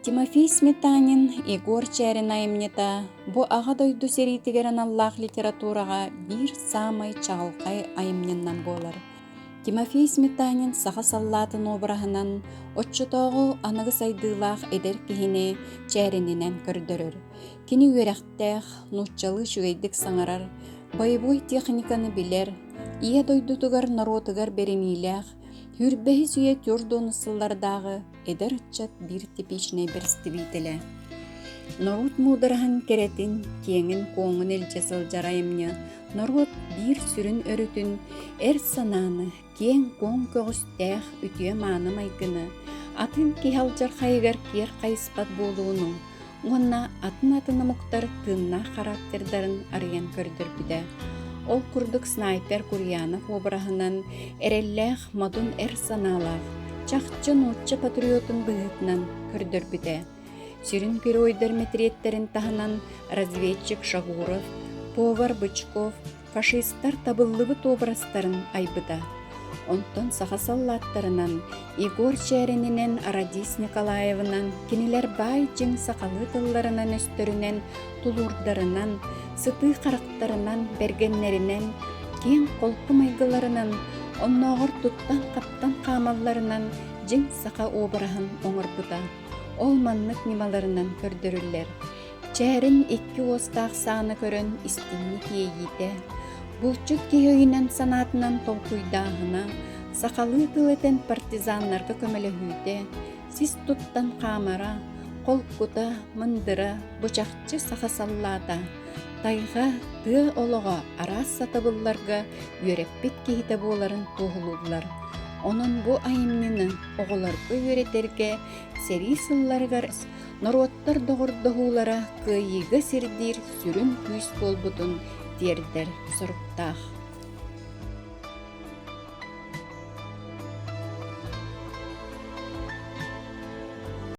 Тимофей Сметанин, Егор Чәрін айымнета, бұ аға дойду серитігерін Аллах литератураға бір самай чағылқай айымненнан болар. Тимофей Сметанин саға саллатын обырағынан отчутоғы анығы сайдылақ едер кихіне чәрінінен көрдірір. Кені өрәқтәқ, нұтчалы шүгейдік саңарар, байбой техниканы білер, ие дойдутығар наротығар беремейләқ, хүрбәхі сүйе түрдоны сыллардағы эдер үтчат бір типичный берстивителе. Народ мудырахын керетин, кеңін коңын елче сылжарайымны, народ бір сүрін өрітін, сананы, кен коң көгістәқ үтіе маны майкыны, атын кихалжар қайығар кер қайыспат болуының, онна атын мұқтар тынна характердарын арыян көрдір біде. Ол күрдік снайпер Курьянов обырахынан әрелләқ мадун саналақ, чақчы нотчы патриотын бұғытынан көрдір біде. Сүрін геройдар метриеттерін тағынан разведчик Шагуров, повар Бычков, фашисттар табыллыбыт обрастарын айбыда. Онтон сақасаллаттарынан Егор Чәрінінен Арадис Николаевынан кенелер бай жың сақалы тылларынан өстірінен, тулурдарынан, сыты қарақтарынан, бергеннерінен, кен қолқы майгыларынан, онноғыр тұттан қаптан қамалларынан жың сақа обырағын оңырбыда. Ол маннық немаларынан көрдірілер. Чәрін 2 остақ саны көрін істінні кейейді. Бұлчыт кейойінен санатынан толқуйдағына, сақалы тылетен партизанларға көмілі хүйде, сіз тұттан қамара, қолқуда, мындыра, бұчақчы сақасаллада, тайға, тығы олыға, арас сатабылларға үйреппет кейді боларын тоғылудылар. Onun bu ayımnını oğularga öğreterge, seri sıllargar, narottar doğurduğulara kıyıga sirdir sürün küs bolbudun derder soruktağ.